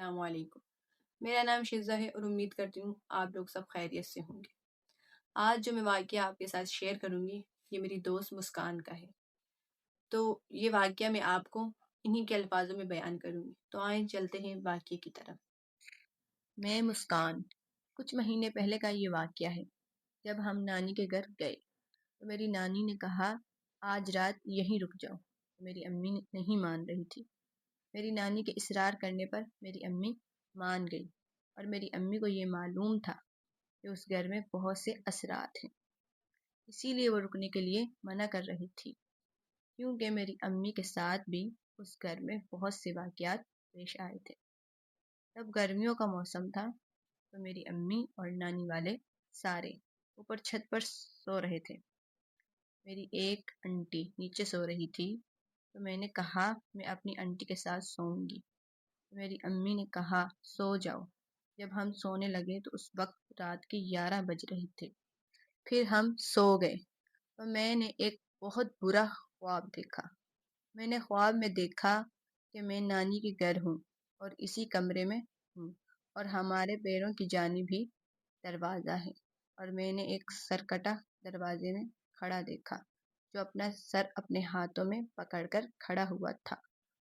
السلام علیکم۔ میرا نام شزا ہے اور امید کرتی ہوں آپ لوگ سب خیریت سے ہوں گے۔ آج جو میں واقعہ آپ کے ساتھ شیئر کروں گی یہ میری دوست مسکان کا ہے۔ تو یہ واقعہ میں آپ کو انہی کے الفاظوں میں بیان کروں گی۔ تو آئیں چلتے ہیں واقعے کی طرف۔ میں مسکان، کچھ مہینے پہلے کا یہ واقعہ ہے۔ جب ہم نانی کے گھر گئے تو میری نانی نے کہا آج رات یہیں رک جاؤ۔ میری امی نہیں مان رہی تھی۔ میری نانی کے اصرار کرنے پر میری امی مان گئی اور میری امی کو یہ معلوم تھا کہ اس گھر میں بہت سے اثرات ہیں، اسی لیے وہ رکنے کے لیے منع کر رہی تھی، کیونکہ میری امی کے ساتھ بھی اس گھر میں بہت سے واقعات پیش آئے تھے۔ تب گرمیوں کا موسم تھا تو میری امی اور نانی والے سارے اوپر چھت پر سو رہے تھے۔ میری ایک انٹی نیچے سو رہی تھی تو میں نے کہا میں اپنی انٹی کے ساتھ سوؤں گی۔ میری امی نے کہا سو جاؤ۔ جب ہم سونے لگے تو اس وقت رات کے 11 بج رہے تھے۔ پھر ہم سو گئے تو میں نے ایک بہت برا خواب دیکھا۔ میں نے خواب میں دیکھا کہ میں نانی کے گھر ہوں اور اسی کمرے میں ہوں اور ہمارے پیروں کی جانب بھی دروازہ ہے، اور میں نے ایک سرکٹا دروازے میں کھڑا دیکھا جو اپنا سر اپنے ہاتھوں میں پکڑ کر کھڑا ہوا تھا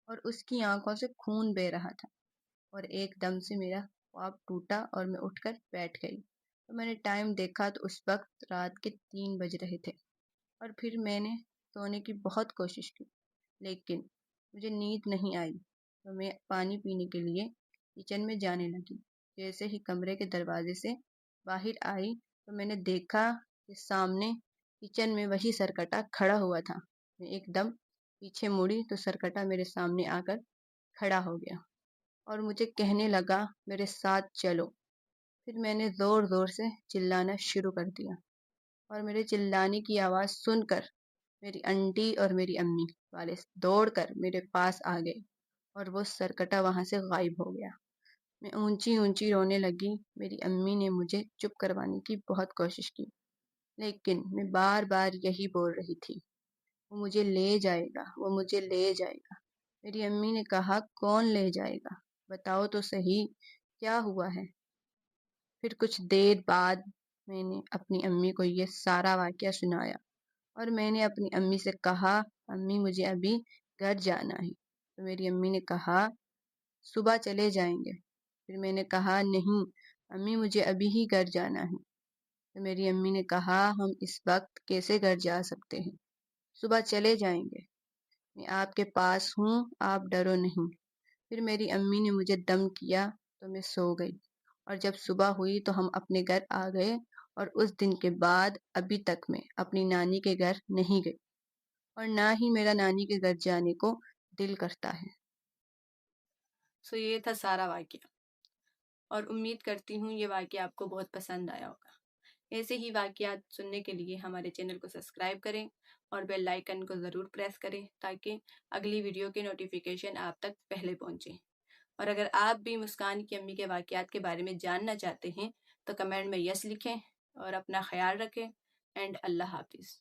اور اس کی آنکھوں سے خون بہہ رہا تھا، اور ایک دم سے میرا خواب ٹوٹا اور میں اٹھ کر بیٹھ گئی۔ تو میں نے ٹائم دیکھا تو اس وقت رات کے 3 بج رہے تھے، اور پھر میں نے سونے کی بہت کوشش کی لیکن مجھے نیند نہیں آئی، تو میں پانی پینے کے لیے کچن میں جانے لگی۔ جیسے ہی کمرے کے دروازے سے باہر آئی تو میں نے دیکھا کہ سامنے کچن میں وہی سرکٹا کھڑا ہوا تھا۔ میں ایک دم پیچھے مڑی تو سرکٹا میرے سامنے آ کر کھڑا ہو گیا اور مجھے کہنے لگا میرے ساتھ چلو۔ پھر میں نے زور زور سے چلانا شروع کر دیا، اور میرے چلانے کی آواز سن کر میری انٹی اور میری امی والے دوڑ کر میرے پاس آ گئے اور وہ سرکٹا وہاں سے غائب ہو گیا۔ میں اونچی اونچی رونے لگی۔ میری امی نے مجھے چپ کروانے کی بہت کوشش کی لیکن میں بار بار یہی بول رہی تھی وہ مجھے لے جائے گا، وہ مجھے لے جائے گا۔ میری امی نے کہا کون لے جائے گا، بتاؤ تو صحیح کیا ہوا ہے۔ پھر کچھ دیر بعد میں نے اپنی امی کو یہ سارا واقعہ سنایا، اور میں نے اپنی امی سے کہا امی مجھے ابھی گھر جانا ہے۔ تو میری امی نے کہا صبح چلے جائیں گے۔ پھر میں نے کہا نہیں امی مجھے ابھی ہی گھر جانا ہے۔ تو میری امی نے کہا ہم اس وقت کیسے گھر جا سکتے ہیں، صبح چلے جائیں گے، میں آپ کے پاس ہوں، آپ ڈرو نہیں۔ پھر میری امی نے مجھے دم کیا تو میں سو گئی، اور جب صبح ہوئی تو ہم اپنے گھر آ گئے، اور اس دن کے بعد ابھی تک میں اپنی نانی کے گھر نہیں گئی اور نہ ہی میرا نانی کے گھر جانے کو دل کرتا ہے۔ یہ تھا سارا واقعہ، اور امید کرتی ہوں یہ واقعہ آپ کو بہت پسند آیا ہوگا۔ ایسے ہی واقعات سننے کے لیے ہمارے چینل کو سبسکرائب کریں اور بیل آئیکن کو ضرور پریس کریں تاکہ اگلی ویڈیو کی نوٹیفیکیشن آپ تک پہلے پہنچے۔ اور اگر آپ بھی مسکان کی امی کے واقعات کے بارے میں جاننا چاہتے ہیں تو کمنٹ میں یس لکھیں اور اپنا خیال رکھیں، اینڈ اللہ حافظ۔